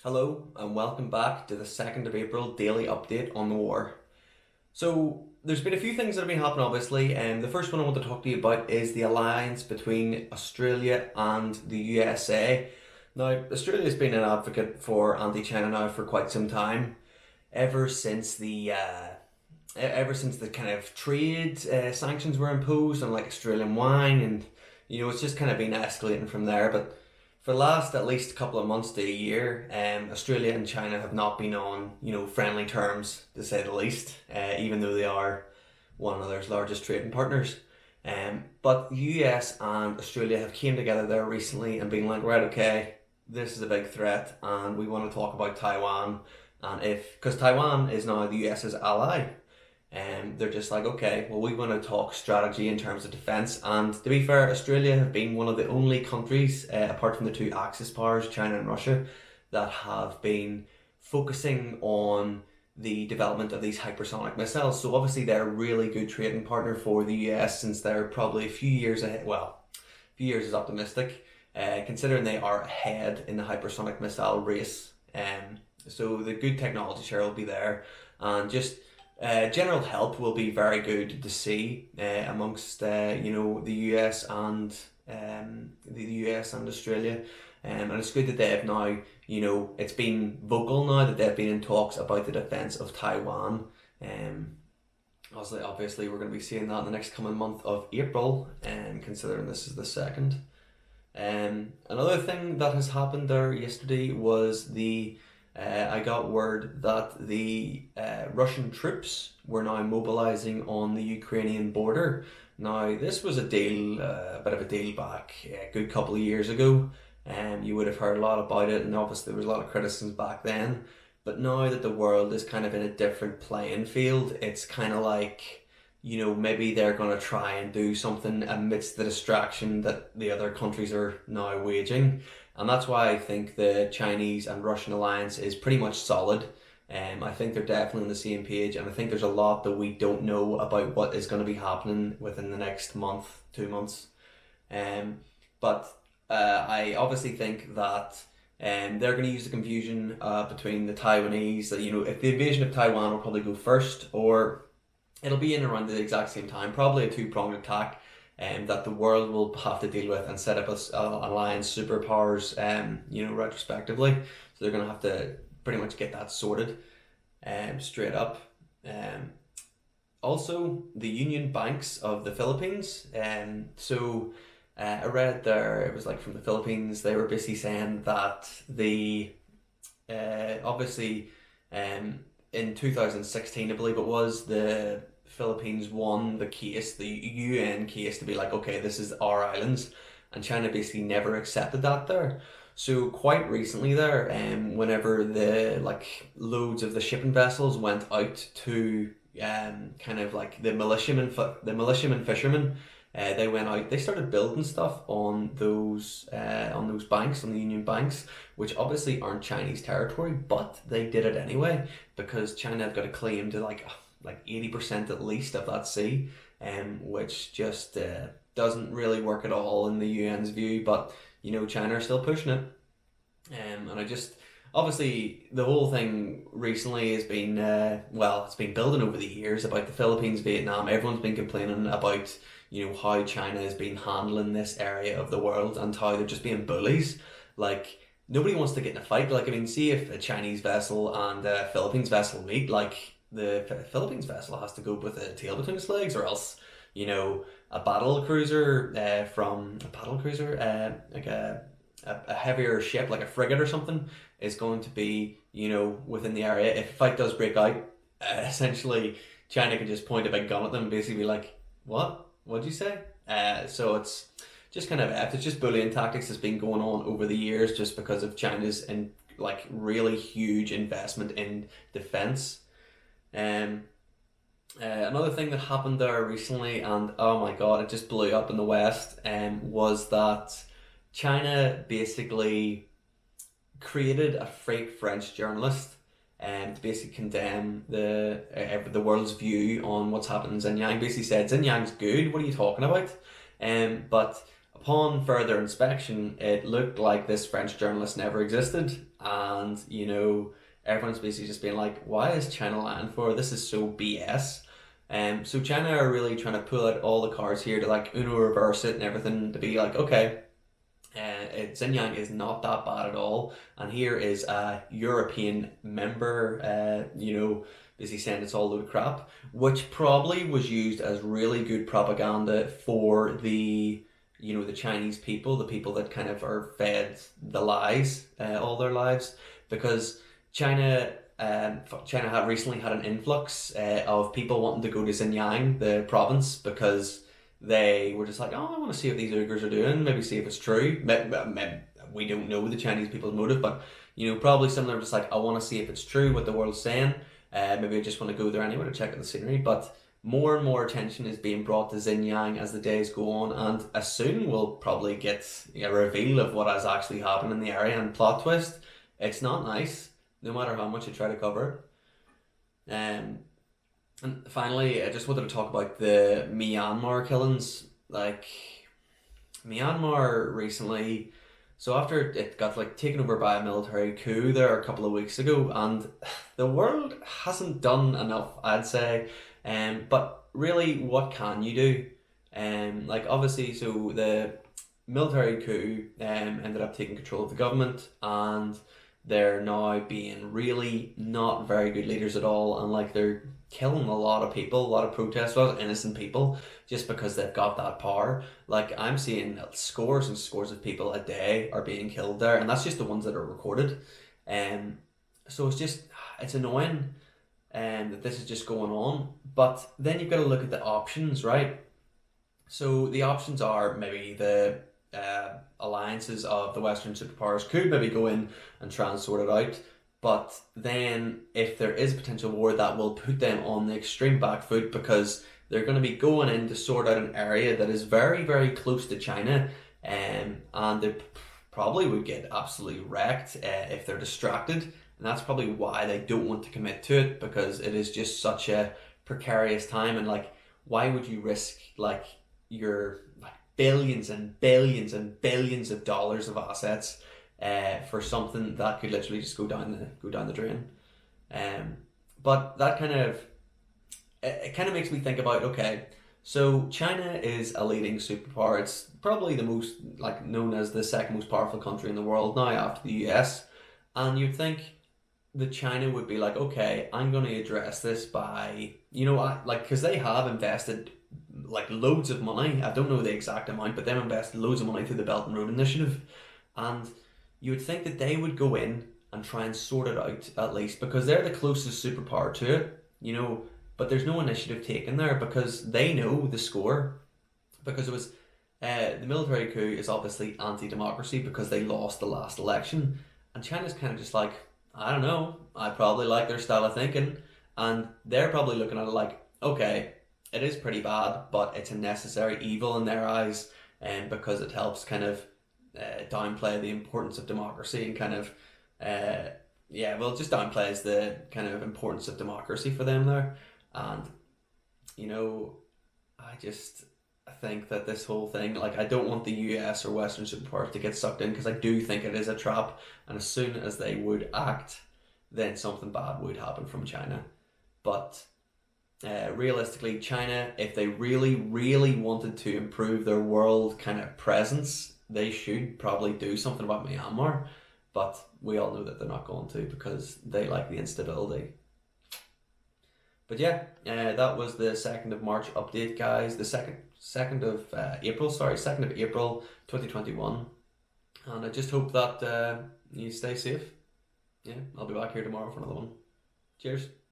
Hello and welcome back to the 2nd of April daily update on the war. So, there's been a few things that have been happening, obviously, and the first one I want to talk to you about is the alliance between Australia and the USA. Now, Australia has been an advocate for anti-China now for quite some time, ever since the kind of trade sanctions were imposed on like Australian wine, and it's just kind of been escalating from there. But for the last at least couple of months to a year, Australia and China have not been on friendly terms to say the least. Even though they are one another's largest trading partners. But the US and Australia have came together there recently and been like, right, okay, this is a big threat, and we want to talk about Taiwan, and if because Taiwan is now the US's ally. They're just like, okay, well, we want to talk strategy in terms of defense. And to be fair, Australia have been one of the only countries, apart from the two Axis powers, China and Russia, that have been focusing on the development of these hypersonic missiles. So obviously they're a really good trading partner for the US, since they're probably a few years ahead. Well, a few years is optimistic, considering they are ahead in the hypersonic missile race. So the good technology share will be there, and just general help will be very good to see amongst the US and the US and Australia, and it's good that they have now, it's been vocal now that they've been in talks about the defense of Taiwan. Obviously we're going to be seeing that in the next coming month of April, considering this is the second. Another thing that has happened there yesterday was I got word that the Russian troops were now mobilizing on the Ukrainian border. Now, this was a bit of a deal back a good couple of years ago. You would have heard a lot about it, and obviously there was a lot of criticisms back then. But now that the world is kind of in a different playing field, it's kind of like, maybe they're going to try and do something amidst the distraction that the other countries are now waging. And that's why I think the Chinese and Russian alliance is pretty much solid. I think they're definitely on the same page, and I think there's a lot that we don't know about what is going to be happening within the next month, 2 months. But I obviously think that they're going to use the confusion between the Taiwanese, that, if the invasion of Taiwan will probably go first, or it'll be in around the exact same time, probably a two-pronged attack that the world will have to deal with and set up as alliance superpowers, retrospectively. So they're going to have to pretty much get that sorted, straight up. Also, the Union Banks of the Philippines. I read there, it was like from the Philippines, they were basically saying that obviously, in 2016, I believe it was, the Philippines won the case, the UN case, to be like, okay, this is our islands, and China basically never accepted that there. So quite recently there, whenever the loads of the shipping vessels went out to kind of like the militiamen fishermen, they went out, they started building stuff on those banks, on the Union banks, which obviously aren't Chinese territory, but they did it anyway because China have got a claim to like 80% at least of that sea, which just doesn't really work at all in the UN's view. But China are still pushing it, and I just obviously the whole thing recently has been it's been building over the years about the Philippines, Vietnam. Everyone's been complaining about how China has been handling this area of the world and how they're just being bullies. Like, nobody wants to get in a fight. Like, I mean, see if a Chinese vessel and a Philippines vessel meet, like, the Philippines vessel has to go with a tail between its legs, or else, a battle cruiser, like a heavier ship, like a frigate or something, is going to be, within the area. If a fight does break out, essentially, China can just point a big gun at them and basically be like, what? What'd you say? So it's just kind of, it's just bullying tactics that's been going on over the years, just because of China's really huge investment in defense. Another thing that happened there recently, and oh my god, it just blew up in the West, was that China basically created a fake French journalist to basically condemn the world's view on what's happened in Xinjiang. Basically said Xinjiang's good. What are you talking about? But upon further inspection, it looked like this French journalist never existed, and everyone's basically just being like, why is China lying for? This is so BS. So China are really trying to pull out all the cards here to like Uno reverse it and everything to be like, okay, Xinjiang is not that bad at all, and here is a European member, basically saying it's all a load of crap, which probably was used as really good propaganda for the Chinese people, the people that kind of are fed the lies all their lives, because China had recently had an influx of people wanting to go to Xinjiang, the province, because they were just like, oh, I want to see what these Uyghurs are doing, maybe see if it's true. Maybe, we don't know the Chinese people's motive, but probably some of them are just like, I want to see if it's true what the world's saying. Maybe I just want to go there anyway to check out the scenery. But more and more attention is being brought to Xinjiang as the days go on, and as soon we'll probably get a reveal of what has actually happened in the area. And plot twist, it's not nice, no matter how much you try to cover it. And finally, I just wanted to talk about the Myanmar killings. Like, Myanmar recently, so after it got like taken over by a military coup there a couple of weeks ago, and the world hasn't done enough, I'd say. But really, what can you do? Like obviously, so the military coup ended up taking control of the government, and they're now being really not very good leaders at all, and like they're killing a lot of people, a lot of protesters, a lot of innocent people, just because they've got that power. Like I'm seeing scores and scores of people a day are being killed there, and that's just the ones that are recorded. So it's annoying, that this is just going on. But then you've got to look at the options, right? So the options are maybe the alliances of the Western superpowers could maybe go in and try and sort it out. But then, if there is a potential war, that will put them on the extreme back foot, because they're going to be going in to sort out an area that is very, very close to China, and they probably would get absolutely wrecked if they're distracted. And that's probably why they don't want to commit to it, because it is just such a precarious time. And like, why would you risk like your like billions and billions and billions of dollars of assets for something that could literally just go down the drain? But that kind of it kind of makes me think about, okay, so China is a leading superpower. It's probably the most like known as the second most powerful country in the world now after the US, and you'd think that China would be like, okay, I'm going to address this by, because they have invested like loads of money. I don't know the exact amount, but they've invested loads of money through the Belt and Road Initiative. And you would think that they would go in and try and sort it out at least, because they're the closest superpower to it, but there's no initiative taken there because they know the score. Because it was, the military coup is obviously anti-democracy because they lost the last election. And China's kind of just like, I don't know, I probably like their style of thinking. And they're probably looking at it like, okay, it is pretty bad, but it's a necessary evil in their eyes, and because it helps kind of downplay the importance of democracy and kind of, it just downplays the kind of importance of democracy for them there. And, I think that this whole thing, like, I don't want the US or Western superpowers to get sucked in, because I do think it is a trap, and as soon as they would act, then something bad would happen from China. But realistically, China, if they really, really wanted to improve their world kind of presence, they should probably do something about Myanmar. But we all know that they're not going to, because they like the instability. But yeah, that was the 2nd of March update, guys. The 2nd of April, 2021. And I just hope that you stay safe. Yeah, I'll be back here tomorrow for another one. Cheers.